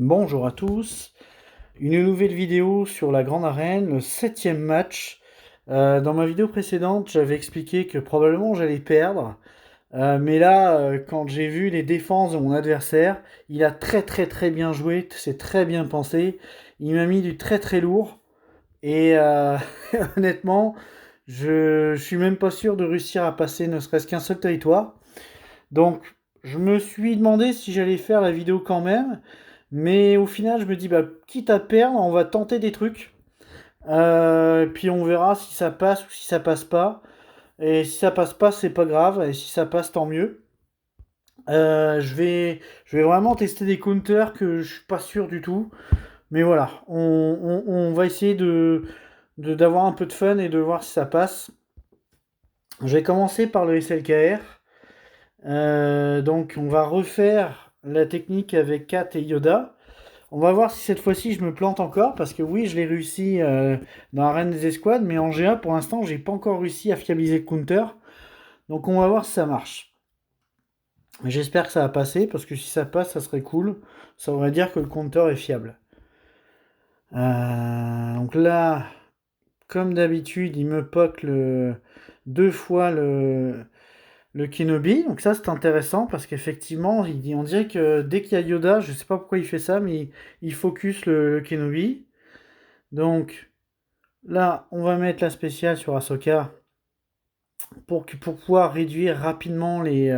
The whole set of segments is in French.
Bonjour à tous, une nouvelle vidéo sur la Grande Arène, le 7e match. Dans ma vidéo précédente, j'avais expliqué que probablement j'allais perdre. Mais là, quand j'ai vu les défenses de mon adversaire, il a très bien joué, c'est très bien pensé. Il m'a mis du très lourd. Et honnêtement, je suis même pas sûr de réussir à passer ne serait-ce qu'un seul territoire. Donc, je me suis demandé si j'allais faire la vidéo quand même. Mais au final, je me dis, bah, quitte à perdre, on va tenter des trucs. Puis on verra si ça passe ou si ça passe pas. Et si ça passe pas, c'est pas grave. Et si ça passe, tant mieux. Je vais vraiment tester des counters que je suis pas sûr du tout. Mais voilà, on va essayer d'avoir un peu de fun et de voir si ça passe. Je vais commencer par le SLKR. Donc on va refaire la technique avec Kat et Yoda. On va voir si cette fois-ci je me plante encore, parce que oui, je l'ai réussi dans Arène des Escouades, mais en GA pour l'instant, j'ai pas encore réussi à fiabiliser le counter. Donc on va voir si ça marche. J'espère que ça va passer, parce que si ça passe, ça serait cool. Ça voudrait dire que le counter est fiable. Donc là, comme d'habitude, il me pote deux fois le Kenobi. Donc ça, c'est intéressant, parce qu'effectivement, on dirait que dès qu'il y a Yoda, je sais pas pourquoi il fait ça, mais il focus le Kenobi. Donc là, on va mettre la spéciale sur Ahsoka pour pouvoir réduire rapidement les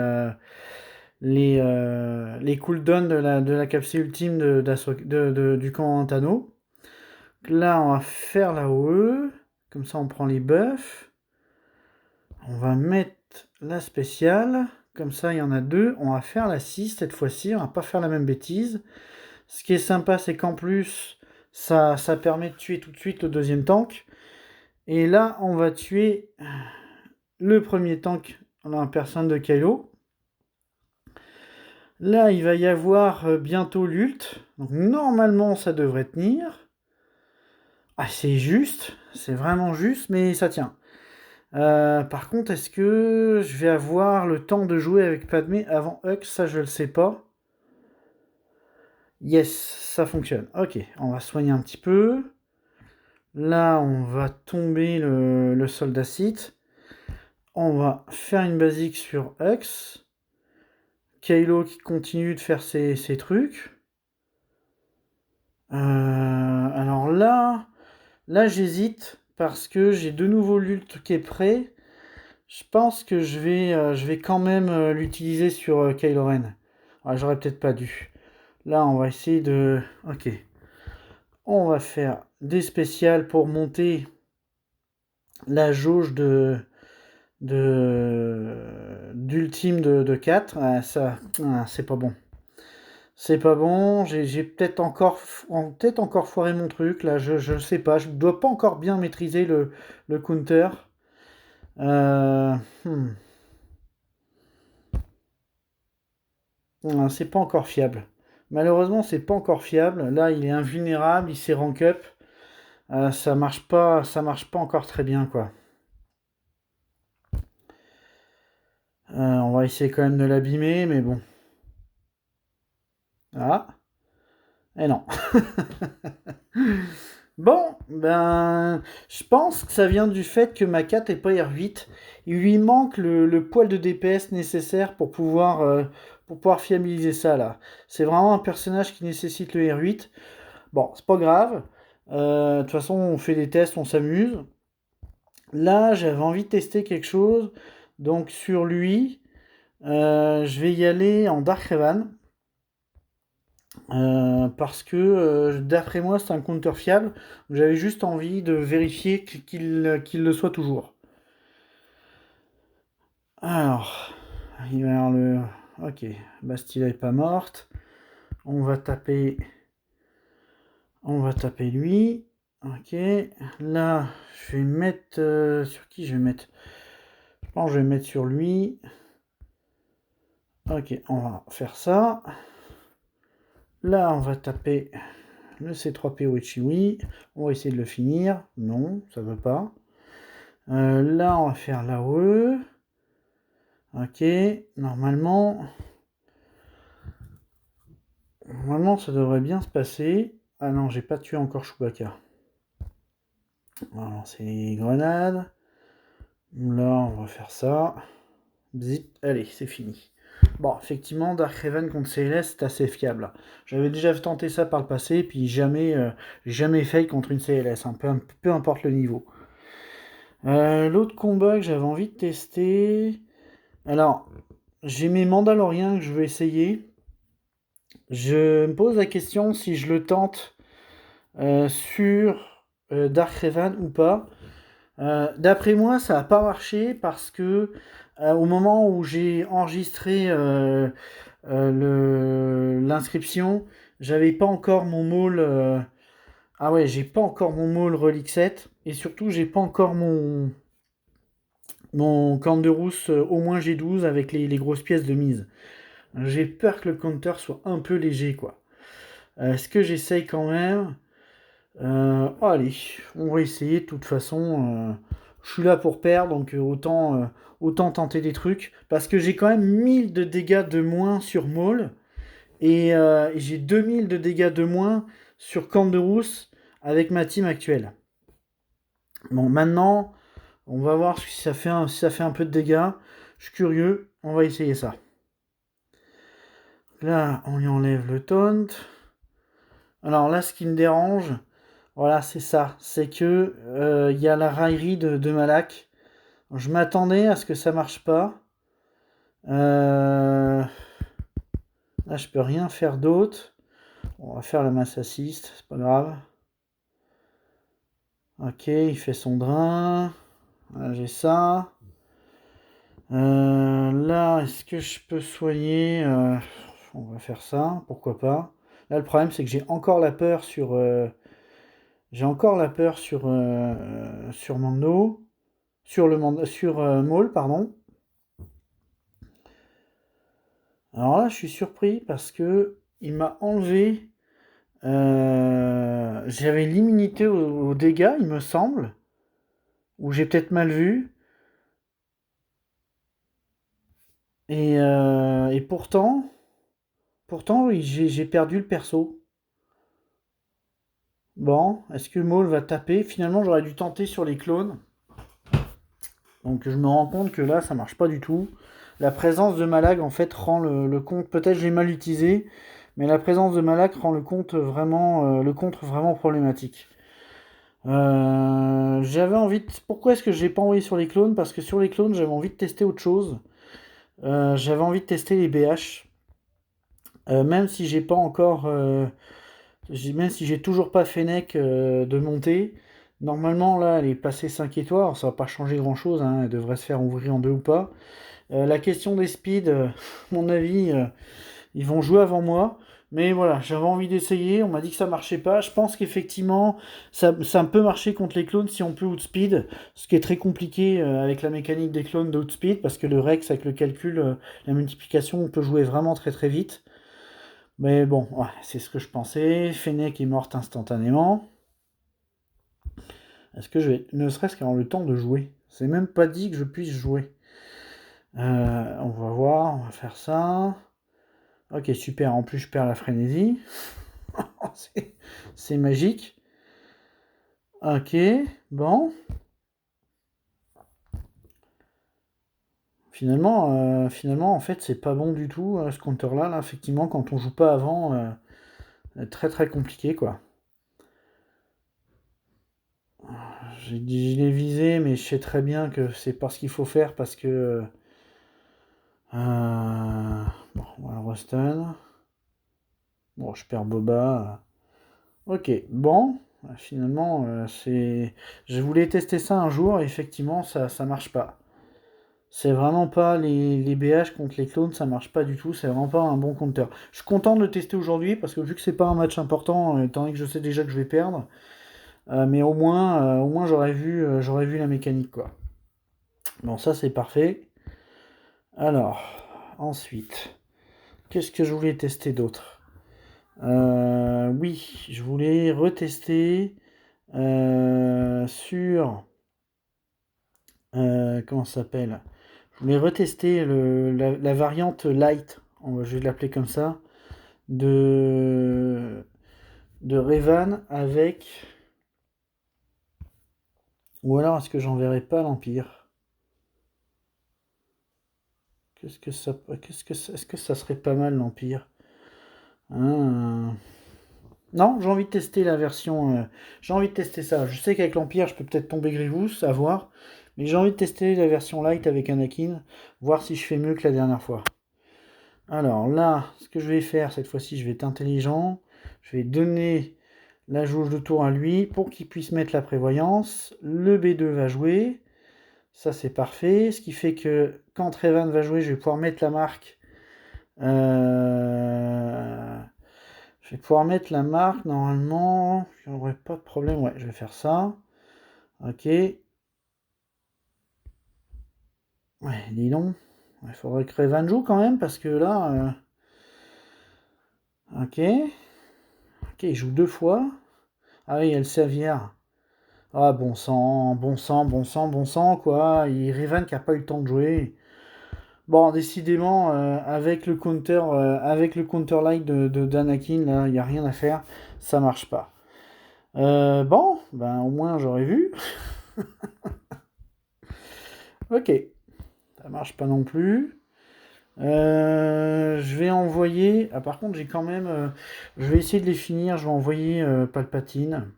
cooldowns de la capsule ultime du camp Tano. Là, on va faire la OE. Comme ça, on prend les buffs. On va mettre la spéciale. Comme ça, il y en a deux. On va faire la 6 cette fois-ci. On va pas faire la même bêtise. Ce qui est sympa, c'est qu'en plus, ça permet de tuer tout de suite le deuxième tank. Et là, on va tuer le premier tank en personne de Kylo. Là, il va y avoir bientôt l'ult. Donc normalement, ça devrait tenir. Ah, c'est juste. C'est vraiment juste, mais ça tient. Par contre, est-ce que je vais avoir le temps de jouer avec Padmé avant Hux? Ça, je le sais pas. Yes, ça fonctionne. Ok, on va soigner un petit peu. Là, on va tomber le soldat Sith. On va faire une basique sur Hux. Kylo qui continue de faire ses trucs. Alors là j'hésite parce que j'ai de nouveau l'ult qui est prêt. Je pense que je vais quand même l'utiliser sur Kylo Ren. Ah, j'aurais peut-être pas dû. Là, on va essayer de... Ok. On va faire des spéciales pour monter la jauge d'ultime de 4. Ah, ça, c'est pas bon. C'est pas bon, j'ai peut-être encore foiré mon truc, là, je sais pas, je dois pas encore bien maîtriser le counter. Euh, hmm. C'est pas encore fiable. Malheureusement, c'est pas encore fiable. Là, il est invulnérable, il s'est rank up. Ça marche pas encore très bien, quoi. On va essayer quand même de l'abîmer, mais bon. Ah, et non. Bon, ben, je pense que ça vient du fait que ma 4 n'est pas R8. Il lui manque le poil de DPS nécessaire pour pouvoir fiabiliser ça, là. C'est vraiment un personnage qui nécessite le R8. Bon, c'est pas grave. De toute façon, on fait des tests, on s'amuse. Là, j'avais envie de tester quelque chose. Donc, sur lui, je vais y aller en Dark Revan. Parce que d'après moi c'est un counter fiable. J'avais juste envie de vérifier qu'il le soit toujours. Alors, il va y avoir le... Ok, Bastila est pas morte. On va taper... On va taper lui. Ok, là je vais mettre... sur qui je vais mettre? Je pense que je vais mettre sur lui. Ok, on va faire ça. Là on va taper le C3PO Wichiwi. On va essayer de le finir. Non, ça veut pas. Là, on va faire l'AOE. Ok, normalement. Normalement, ça devrait bien se passer. Ah non, j'ai pas tué encore Chewbacca. On va lancer les grenades. Là, on va faire ça. Zip, allez, c'est fini. Bon, effectivement, Darkhaven contre CLS, c'est assez fiable. J'avais déjà tenté ça par le passé, puis jamais fail contre une CLS, hein, peu importe le niveau. L'autre combat que j'avais envie de tester... Alors, j'ai mes Mandaloriens que je veux essayer. Je me pose la question si je le tente sur Darkhaven ou pas. D'après moi, ça n'a pas marché parce que au moment où j'ai enregistré l'inscription, j'avais pas encore mon maul. Ah ouais, j'ai pas encore mon maul Relic 7 et surtout j'ai pas encore mon corne de rousse au moins G12 avec les grosses pièces de mise. J'ai peur que le counter soit un peu léger quoi. Est-ce que j'essaye quand même? Allez, on va essayer de toute façon. Je suis là pour perdre, donc autant tenter des trucs. Parce que j'ai quand même 1000 de dégâts de moins sur Maul. Et j'ai 2000 de dégâts de moins sur Corne de Rousse avec ma team actuelle. Bon, maintenant, on va voir si si ça fait un peu de dégâts. Je suis curieux, on va essayer ça. Là, on lui enlève le taunt. Alors là, ce qui me dérange, voilà, c'est ça. C'est que y a la raillerie de Malak. Je m'attendais à ce que ça marche pas. Là, je peux rien faire d'autre. On va faire la masse assist, c'est pas grave. Ok, il fait son drain. Voilà, j'ai ça. Là, est-ce que je peux soigner On va faire ça, pourquoi pas. Là, le problème, c'est que j'ai encore la peur sur... sur Mando. Sur Maul, pardon. Alors là, je suis surpris parce que il m'a enlevé. J'avais l'immunité aux dégâts, il me semble. Ou j'ai peut-être mal vu. Et pourtant, oui, j'ai perdu le perso. Bon, est-ce que Maul va taper? Finalement, j'aurais dû tenter sur les clones. Donc je me rends compte que là, ça marche pas du tout. La présence de Malag, en fait, rend le compte... Peut-être je l'ai mal utilisé, mais la présence de Malag rend le contre vraiment problématique. J'avais envie de... Pourquoi est-ce que j'ai pas envoyé sur les clones? Parce que sur les clones, j'avais envie de tester autre chose. J'avais envie de tester les BH. Même si j'ai pas encore... même si j'ai toujours pas Fennec de montée, normalement là elle est passée 5 étoiles, alors, ça va pas changer grand chose, hein, elle devrait se faire ouvrir en deux ou pas. La question des speeds, à mon avis, ils vont jouer avant moi. Mais voilà, j'avais envie d'essayer, on m'a dit que ça marchait pas. Je pense qu'effectivement, ça peut marcher contre les clones si on peut outspeed, ce qui est très compliqué avec la mécanique des clones d'outspeed, parce que le Rex, avec le calcul, la multiplication, on peut jouer vraiment très très vite. Mais bon, ouais, c'est ce que je pensais. Fennec est morte instantanément. Est-ce que je vais ne serait-ce qu'avoir le temps de jouer? C'est même pas dit que je puisse jouer. On va voir, on va faire ça. Ok, super, en plus je perds la frénésie. C'est magique. Ok, bon. Finalement, en fait, c'est pas bon du tout, ce compteur-là. Là, effectivement, quand on joue pas avant, très très compliqué, quoi. Je l'ai visé, mais je sais très bien que c'est pas ce qu'il faut faire parce que... bon, voilà, Ruston. Bon, je perds Boba. Ok, bon. Finalement, c'est... Je voulais tester ça un jour et effectivement, ça marche pas. C'est vraiment pas les BH contre les clones, ça marche pas du tout, c'est vraiment pas un bon compteur. Je suis content de le tester aujourd'hui parce que vu que c'est pas un match important, étant donné que je sais déjà que je vais perdre, mais au moins j'aurais vu la mécanique quoi. Bon, ça c'est parfait. Alors, ensuite, qu'est-ce que je voulais tester d'autre? Oui, je voulais retester sur... comment ça s'appelle? Je voulais retester la variante light, je vais l'appeler comme ça, de Revan avec... Ou alors est-ce que j'enverrai pas l'Empire? Est-ce que ça serait pas mal l'Empire? Non, j'ai envie de tester la version... j'ai envie de tester ça. Je sais qu'avec l'Empire, je peux peut-être tomber Grievous, à voir. Mais j'ai envie de tester la version light avec Anakin, voir si je fais mieux que la dernière fois. Alors là, ce que je vais faire cette fois-ci, je vais être intelligent. Je vais donner la jauge de tour à lui pour qu'il puisse mettre la prévoyance. Le B2 va jouer. Ça, c'est parfait. Ce qui fait que quand Revan va jouer, je vais pouvoir mettre la marque. Je vais pouvoir mettre la marque normalement. Il n'y aurait pas de problème. Ouais, je vais faire ça. Ok. Ouais, dis donc. Il faudrait que Revan joue quand même parce que là. Ok. Ok, il joue 2 fois. Ah oui, il y a le Savière. Ah, bon sang, bon sang, bon sang, bon sang, quoi. Il Revan qui n'a pas eu le temps de jouer. Bon, décidément, avec le counter light de d'Anakin, là, il n'y a rien à faire. Ça marche pas. Bon, ben au moins j'aurais vu. Ok, ça marche pas non plus. Je vais envoyer. Ah, par contre, j'ai quand même. Je vais essayer de les finir. Je vais envoyer Palpatine.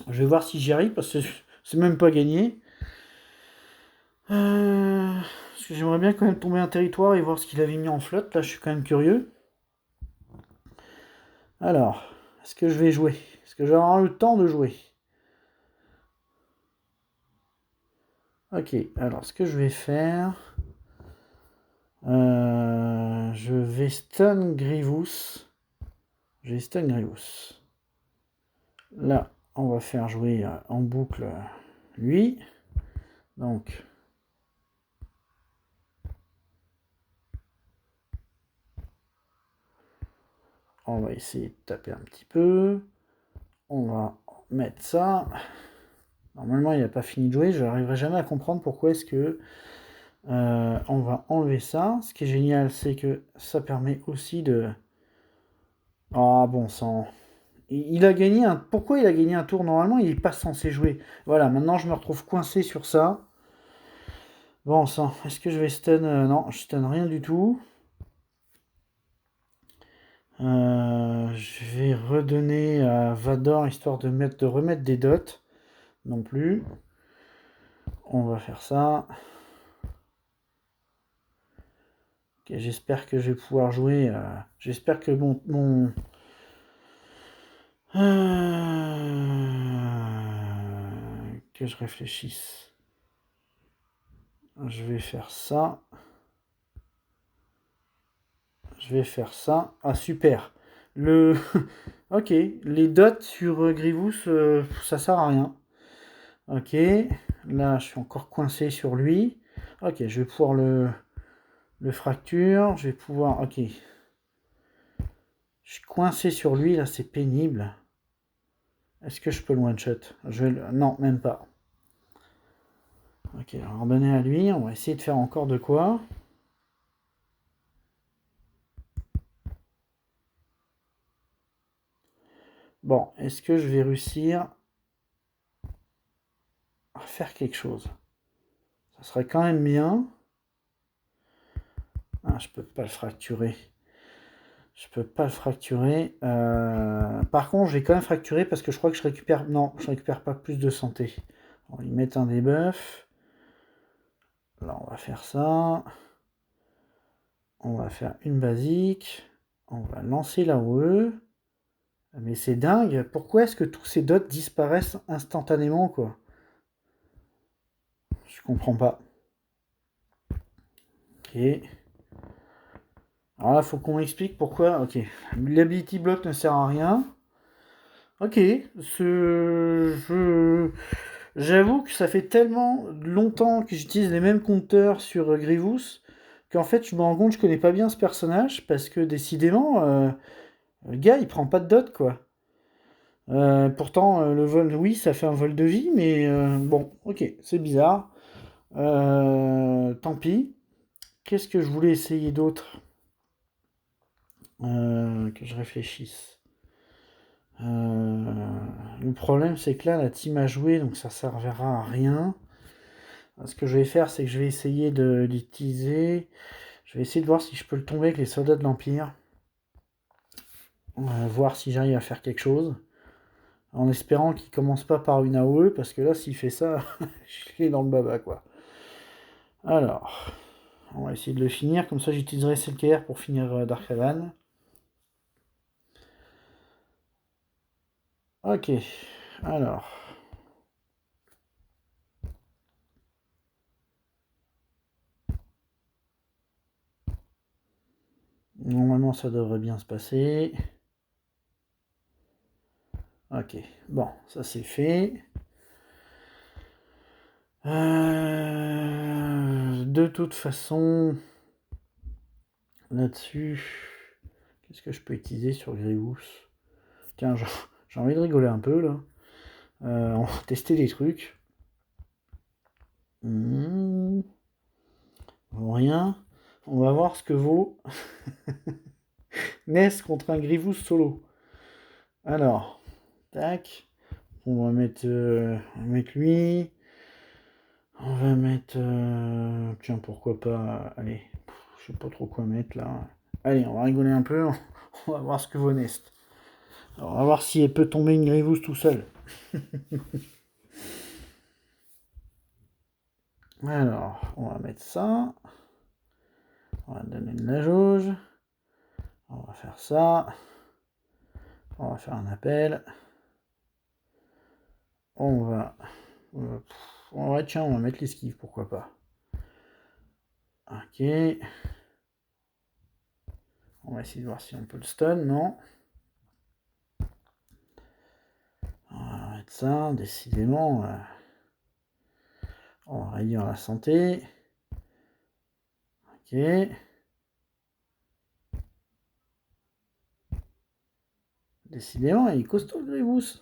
Je vais voir si j'y arrive parce que c'est même pas gagné. Parce que j'aimerais bien quand même tomber un territoire et voir ce qu'il avait mis en flotte. Là, je suis quand même curieux. Alors, est-ce que je vais jouer? Est-ce que j'aurai le temps de jouer? Ok, alors ce que je vais faire... je vais stun Grievous. Je vais stun Grievous. Là, on va faire jouer en boucle lui. Donc... on va essayer de taper un petit peu. On va mettre ça. Normalement, il n'a pas fini de jouer. Je n'arriverai jamais à comprendre pourquoi est-ce que on va enlever ça. Ce qui est génial, c'est que ça permet aussi de... Ah, bon sang. Il a gagné un... Pourquoi il a gagné un tour? Normalement, il n'est pas censé jouer. Voilà, maintenant, je me retrouve coincé sur ça. Bon sang, est-ce que je vais stun? Non, je stun rien du tout. Je vais redonner à Vador, histoire de remettre des dots. Non plus. On va faire ça. Okay, j'espère que je vais pouvoir jouer. J'espère que mon... que je réfléchisse. Je vais faire ça. Je vais faire ça. Ah, super. Ok, les dots sur Grievous, ça sert à rien. Ok, là, je suis encore coincé sur lui. Ok, je vais pouvoir le fracture. Je vais pouvoir... Ok. Je suis coincé sur lui, là, c'est pénible. Est-ce que je peux le one-shot? Non, même pas. Ok, on va donner à lui. On va essayer de faire encore de quoi. Bon, est-ce que je vais réussir à faire quelque chose? Ça serait quand même bien. Ah, je peux pas le fracturer. Je peux pas le fracturer. Par contre, je vais quand même fracturer parce que je crois que je récupère... Non, je récupère pas plus de santé. On va y mettre un debuff. Là, on va faire ça. On va faire une basique. On va lancer la OE. Mais c'est dingue. Pourquoi est-ce que tous ces dots disparaissent instantanément, quoi? Je comprends pas. Ok. Alors là, faut qu'on m'explique pourquoi. Ok. L'ability block ne sert à rien. Ok. J'avoue que ça fait tellement longtemps que j'utilise les mêmes compteurs sur Grievous qu'en fait, je me rends compte que je connais pas bien ce personnage parce que décidément, le gars, il prend pas de dot, quoi. Pourtant, le vol, oui, ça fait un vol de vie, mais bon, ok, c'est bizarre. Tant pis. Qu'est-ce que je voulais essayer d'autre? Que je réfléchisse. Le problème, c'est que là, la team a joué, donc ça servira à rien. Ce que je vais faire, c'est que je vais essayer d'utiliser... Je vais essayer de voir si je peux le tomber avec les soldats de l'Empire. Voir si j'arrive à faire quelque chose. En espérant qu'il commence pas par une AOE, parce que là, s'il fait ça, je l'ai dans le baba, quoi. Alors, on va essayer de le finir. Comme ça, j'utiliserai CLKR pour finir Dark Haven. Ok, alors... Normalement, ça devrait bien se passer. Ok, bon, ça c'est fait. De toute façon, là-dessus, qu'est-ce que je peux utiliser sur Grievous? Tiens, j'ai envie de rigoler un peu là. On va tester des trucs. Rien. On va voir ce que vaut Ness contre un Grievous solo. Alors, tac. On va mettre lui. On va mettre... tiens, pourquoi pas... allez, je sais pas trop quoi mettre là. Allez, on va rigoler un peu. On va voir ce que vaut Nest. Alors, on va voir si elle peut tomber une Grievous tout seul. Alors, on va mettre ça. On va donner de la jauge. On va faire ça. On va faire un appel. On va... tiens, on va mettre l'esquive, pourquoi pas. Ok. On va essayer de voir si on peut le stun, non. On va mettre ça, décidément. On va réduire la santé. Ok. Décidément, il est costaud le Grievous.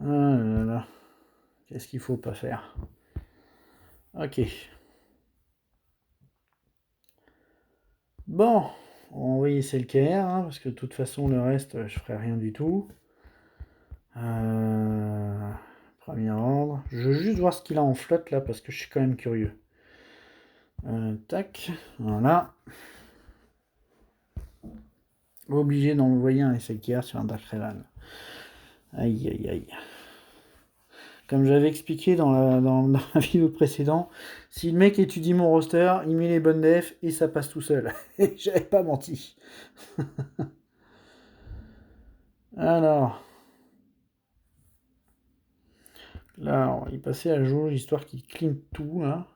Ah là là. Qu'est-ce qu'il faut pas faire? Ok. Bon, on va envoyer CLKR, hein, parce que de toute façon, le reste, je ferai rien du tout. Premier ordre. Je veux juste voir ce qu'il a en flotte là, parce que je suis quand même curieux. Tac, voilà. Obligé d'envoyer un SLKR sur un Dark Revan. Aïe aïe aïe. Comme j'avais expliqué dans la vidéo précédente, si le mec étudie mon roster, il met les bonnes defs et ça passe tout seul. Et j'avais pas menti. Alors. Là, on va y passer à jour, histoire qu'il clean tout, là.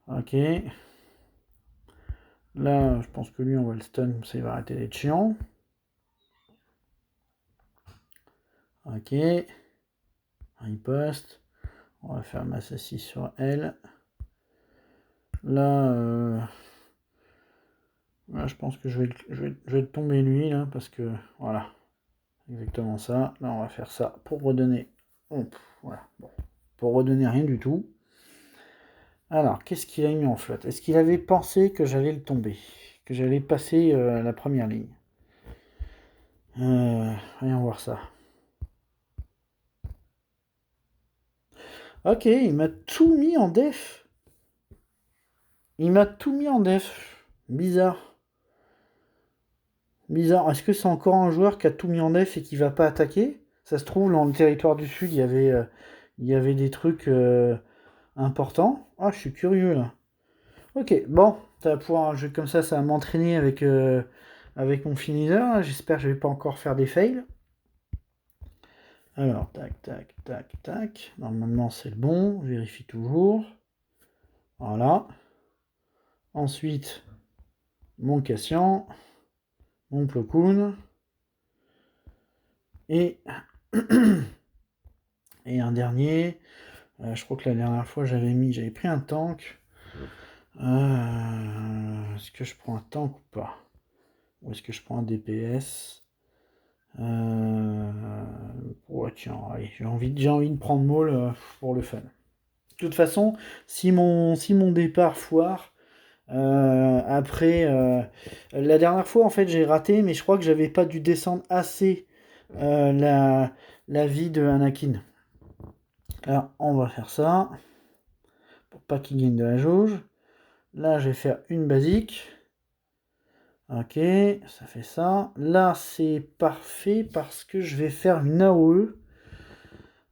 Ok. Là, je pense que lui, on va le stun, comme ça, il va arrêter d'être chiant. Ok. Riposte. On va faire masse assise sur elle. Là, là, je pense que je vais le tomber lui, là, parce que, voilà. Exactement ça. Là, on va faire ça pour redonner... voilà. Bon. Pour redonner rien du tout. Alors, qu'est-ce qu'il a mis en flotte? Est-ce qu'il avait pensé que j'allais le tomber? Que j'allais passer la première ligne? Voyons voir ça. Ok, il m'a tout mis en def. Il m'a tout mis en def. Bizarre. Bizarre. Est-ce que c'est encore un joueur qui a tout mis en def et qui va pas attaquer? Ça se trouve, dans le territoire du Sud, il y avait des trucs importants. Ah, je suis curieux là. Ok, bon, ça va pouvoir, comme ça va m'entraîner avec mon finisher. J'espère que je vais pas encore faire des fails. Alors, tac, tac, tac, tac. Normalement, c'est le bon. Je vérifie toujours. Voilà. Ensuite, mon Cassian, mon Plo Koon, et, et un dernier. Je crois que la dernière fois, j'avais pris un tank. Est-ce que je prends un tank ou pas? Ou est-ce que je prends un DPS? Ouais, tiens, allez, j'ai envie de prendre Maul pour le fun. De toute façon, si mon départ foire, Après, la dernière fois, en fait, j'ai raté, mais je crois que j'avais pas dû descendre assez la vie de Anakin. Alors, on va faire ça, pour pas qu'il gagne de la jauge. Là, je vais faire une basique. Ok, ça fait ça. Là, c'est parfait parce que je vais faire une AOE.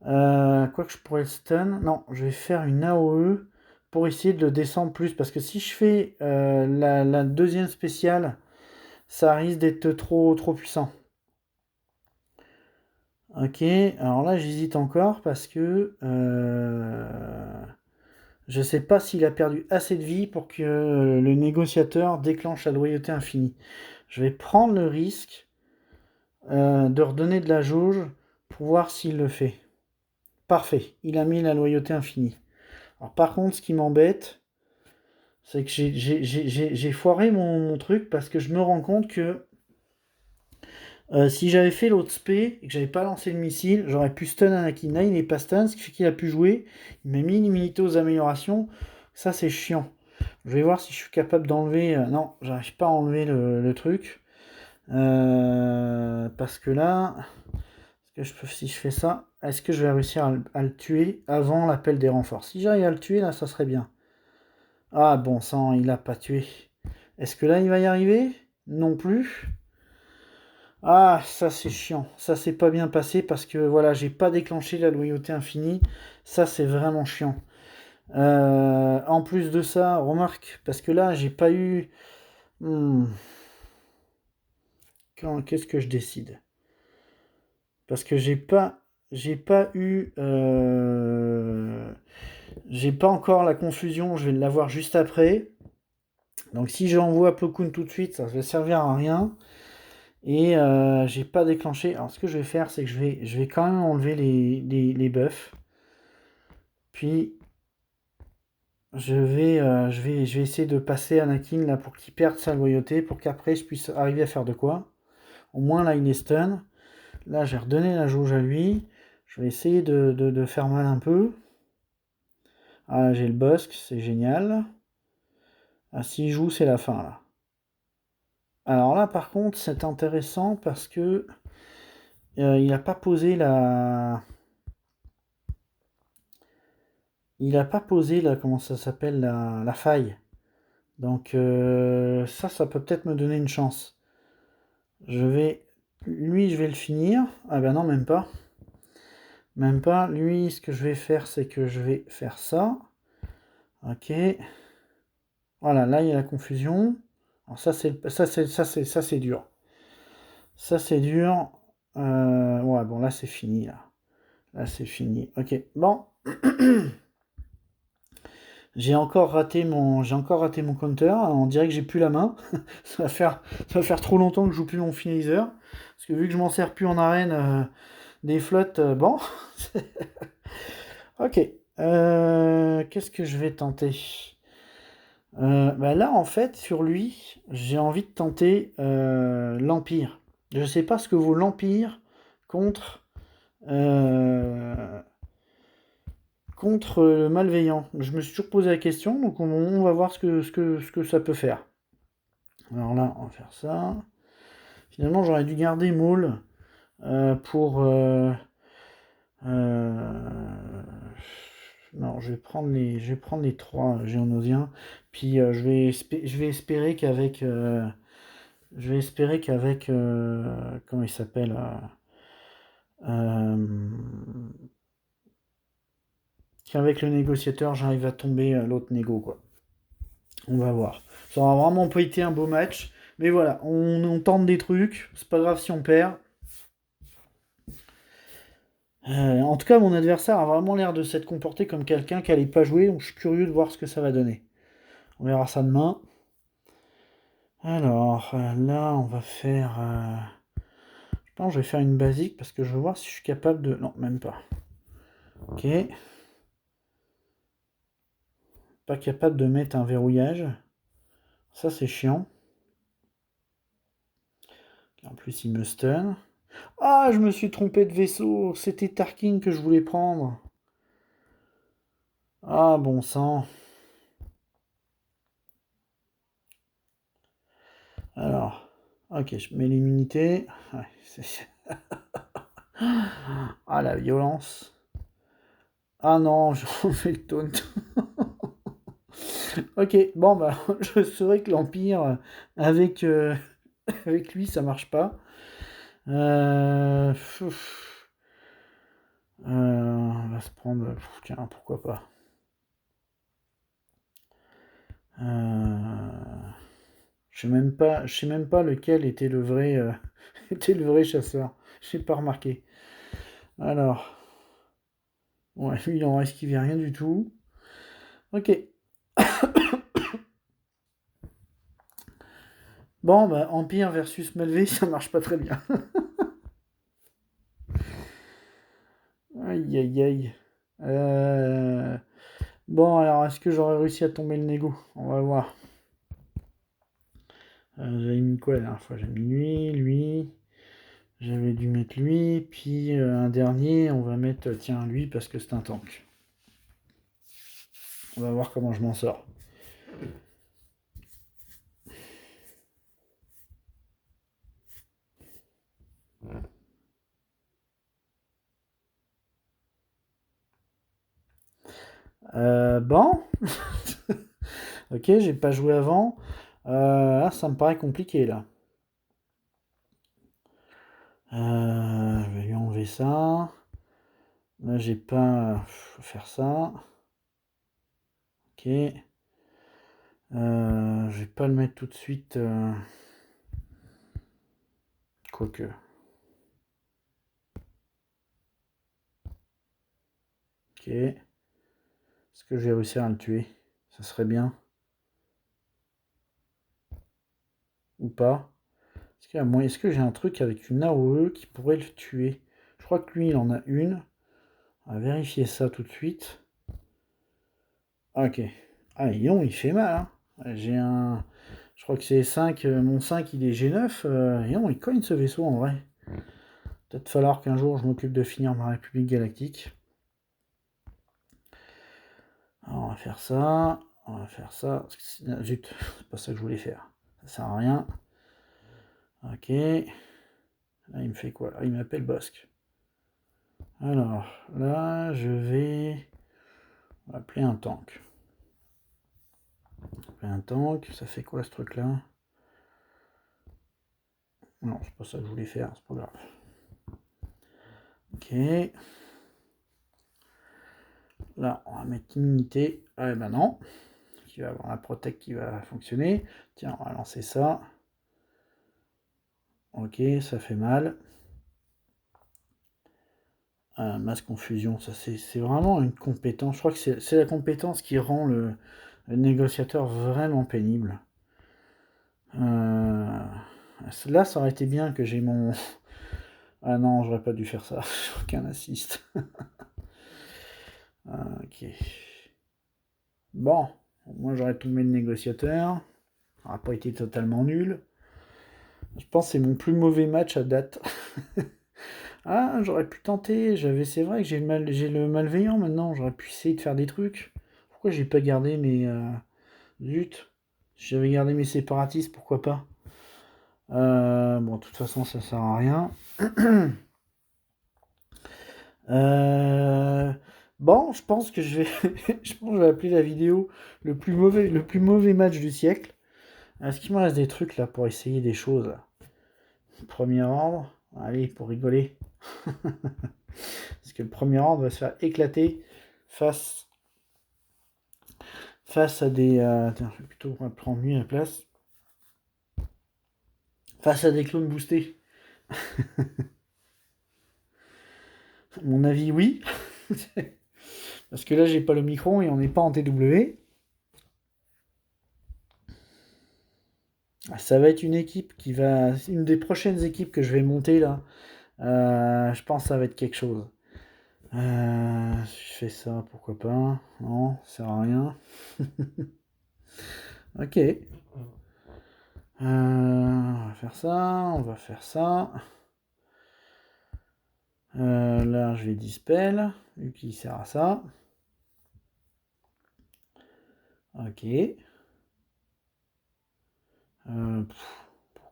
Quoi que je pourrais le stun. Non, je vais faire une AOE pour essayer de le descendre plus. Parce que si je fais la deuxième spéciale, ça risque d'être trop puissant. Ok, alors là j'hésite encore parce que je sais pas s'il a perdu assez de vie pour que le négociateur déclenche la loyauté infinie. Je vais prendre le risque de redonner de la jauge pour voir s'il le fait. Parfait, il a mis la loyauté infinie. Alors par contre, ce qui m'embête, c'est que j'ai foiré mon truc parce que je me rends compte que si j'avais fait l'autre spé et que j'avais pas lancé le missile, j'aurais pu stun Anakin. Là, il n'est pas stun, ce qui fait qu'il a pu jouer. Il m'a mis une immunité aux améliorations. Ça, c'est chiant. Je vais voir si je suis capable d'enlever. Non, j'arrive pas à enlever le truc. Parce que là, si je fais ça, est-ce que je vais réussir à le tuer avant l'appel des renforts? Si j'arrive à le tuer, là, ça serait bien. Ah, bon sang, il a pas tué. Est-ce que là, il va y arriver? Non plus. Ah, ça c'est chiant. Ça s'est pas bien passé parce que voilà, j'ai pas déclenché la loyauté infinie. Ça c'est vraiment chiant. En plus de ça, remarque, parce que là j'ai pas eu. Hmm, qu'est-ce que je décide? Parce que j'ai pas eu. J'ai pas encore la confusion. Je vais l'avoir juste après. Donc si j'envoie Plo Koon tout de suite, ça va servir à rien. Et j'ai pas déclenché. Alors ce que je vais faire, c'est que je vais quand même enlever les buffs. Puis je vais essayer de passer Anakin là pour qu'il perde sa loyauté, pour qu'après je puisse arriver à faire de quoi. Au moins là il est stun. Là j'ai redonné la jauge à lui. Je vais essayer de faire mal un peu. Ah j'ai le Bosque, c'est génial. Ah s'il joue c'est la fin là. Alors là par contre c'est intéressant parce que il n'a pas posé la. Il n'a pas posé la. Comment ça s'appelle la faille. Donc ça peut peut-être me donner une chance. Lui, je vais le finir. Ah ben non, même pas. Même pas. Lui, ce que je vais faire, c'est que je vais faire ça. Ok. Voilà, là, il y a la confusion. Alors ça, c'est dur. Ça, c'est dur. Ouais, bon, là, c'est fini, là. Là, c'est fini. Ok, bon. J'ai encore raté mon counter. On dirait que j'ai plus la main. Ça va faire trop longtemps que je joue plus mon finisher. Parce que vu que je m'en sers plus en arène, des flottes, bon. Ok. Qu'est-ce que je vais tenter? Bah là, en fait, sur lui, j'ai envie de tenter l'Empire. Je sais pas ce que vaut l'Empire contre, euh, contre le Malveillant. Je me suis toujours posé la question, donc on va voir ce que ça peut faire. Alors là, on va faire ça. Finalement, j'aurais dû garder Maul pour. Non, je vais prendre les trois géonosiens. Puis je vais espérer qu'avec, comment il s'appelle, euh, qu'avec le négociateur, j'arrive à tomber l'autre négo, quoi. On va voir. Ça aura vraiment pas été un beau match. Mais voilà, on tente des trucs. C'est pas grave si on perd. En tout cas, mon adversaire a vraiment l'air de s'être comporté comme quelqu'un qui allait pas jouer. Donc je suis curieux de voir ce que ça va donner. On verra ça demain. Alors, là, on va faire. Je pense que je vais faire une basique parce que je veux voir si je suis capable de. Non, même pas. Ok. Pas capable de mettre un verrouillage. Ça, c'est chiant. En plus, il me stun. Ah, je me suis trompé de vaisseau. C'était Tarkin que je voulais prendre. Ah, bon sang. Alors, ok, je mets l'immunité. Ouais, ah, la violence. Ah non, je refais le taunt. Ok, bon, bah, je saurais que l'Empire, avec, avec lui, ça marche pas. Pfff. On va se prendre... tiens, pourquoi pas. Je sais même pas lequel était le vrai, était le vrai chasseur. J'ai pas remarqué. Alors, ouais, lui, il en esquivait rien du tout. Ok. Bon, bah, Empire versus Malvé, ça marche pas très bien. Aïe, aïe, aïe. Bon, alors, est-ce que j'aurais réussi à tomber le négo? On va voir. J'avais mis quoi la dernière fois? J'avais mis lui. J'avais dû mettre lui, puis un dernier, on va mettre, tiens, lui, parce que c'est un tank. On va voir comment je m'en sors. Bon. Ok, j'ai pas joué avant. Ça me paraît compliqué, là. Je vais lui enlever ça. Là, j'ai pas... faire ça. Ok. Je vais pas le mettre tout de suite. Quoique. Ok. Est-ce que je vais réussir à le tuer? Ça serait bien. Ou pas? Est-ce que j'ai un truc avec une AOE qui pourrait le tuer? Je crois que lui, il en a une. On va vérifier ça tout de suite. Ok. Ah, Ion, il fait mal, hein. J'ai un... Je crois que c'est 5. Mon 5, il est G9. Ion, il cogne ce vaisseau, en vrai. Peut-être falloir qu'un jour, je m'occupe de finir ma République Galactique. Alors, on va faire ça. On va faire ça. Zut, c'est pas ça que je voulais faire. Ça sert à rien. Ok. Là, il me fait quoi? Ah, il m'appelle Bosque. Alors, là, je vais appeler un tank. Appeler un tank, ça fait quoi ce truc-là? Non, c'est pas ça que je voulais faire, c'est pas grave. Ok. Là, on va mettre immunité. Ah ben non. Il va avoir la protect qui va fonctionner. Tiens, on va lancer ça. Ok, ça fait mal. Masse confusion, ça c'est vraiment une compétence. Je crois que c'est la compétence qui rend le négociateur vraiment pénible. Là, ça aurait été bien que j'ai mon... Ah non, j'aurais pas dû faire ça. Aucun assist. Ok. Bon, moi j'aurais tombé le négociateur. Ça n'aurait pas été totalement nul. Je pense que c'est mon plus mauvais match à date. Ah, j'aurais pu tenter. C'est vrai que j'ai le malveillant maintenant. J'aurais pu essayer de faire des trucs. Pourquoi j'ai pas gardé mes... Zut. Si j'avais gardé mes séparatistes, pourquoi pas. Bon, de toute façon, ça sert à rien. Euh, Bon, je pense que je vais... je pense que je vais appeler la vidéo le plus mauvais match du siècle. Est-ce qu'il me reste des trucs là pour essayer des choses là? Premier ordre. Allez, pour rigoler. Parce que le premier ordre va se faire éclater face, face à des... Tiens, je vais plutôt prendre lui à la place. Face à des clones boostés. À mon avis, oui. Parce que là, j'ai pas le micro et on n'est pas en TW. Ça va être une équipe qui va... Une des prochaines équipes que je vais monter là. Je pense que ça va être quelque chose. Je fais ça, pourquoi pas. Non, ça sert à rien. Ok. On va faire ça, on va faire ça. Là, je vais dispel, vu qu'il sert à ça. Ok.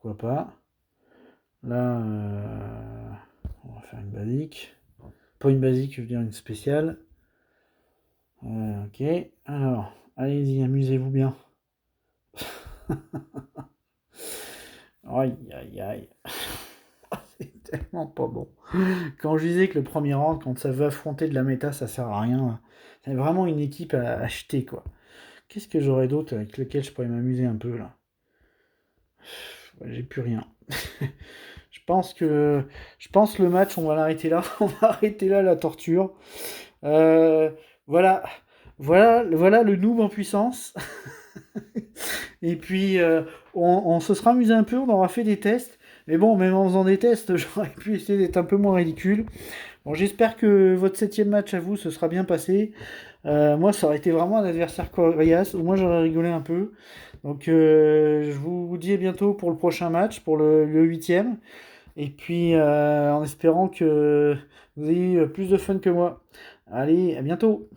pourquoi pas. Là, on va faire une basique. Pas une basique, je veux dire une spéciale. Ok, alors, allez-y, amusez-vous bien. Aïe, aïe, aïe. C'est tellement pas bon. Quand je disais que le premier round, quand ça veut affronter de la méta, ça sert à rien. C'est vraiment une équipe à acheter, quoi. Qu'est-ce que j'aurais d'autre avec lequel je pourrais m'amuser un peu, là? Ouais, j'ai plus rien. Je pense le match, on va l'arrêter là. On va arrêter là la torture. Euh, voilà. Voilà le noob en puissance. Et puis, on se sera amusé un peu, on aura fait des tests. Mais bon, même en faisant des tests, j'aurais pu essayer d'être un peu moins ridicule. Bon, j'espère que votre 7e match à vous se sera bien passé. Moi, ça aurait été vraiment un adversaire coriace. Au moins, j'aurais rigolé un peu. Donc, je vous dis à bientôt pour le prochain match, pour le 8e. Et puis, en espérant que vous ayez eu plus de fun que moi. Allez, à bientôt!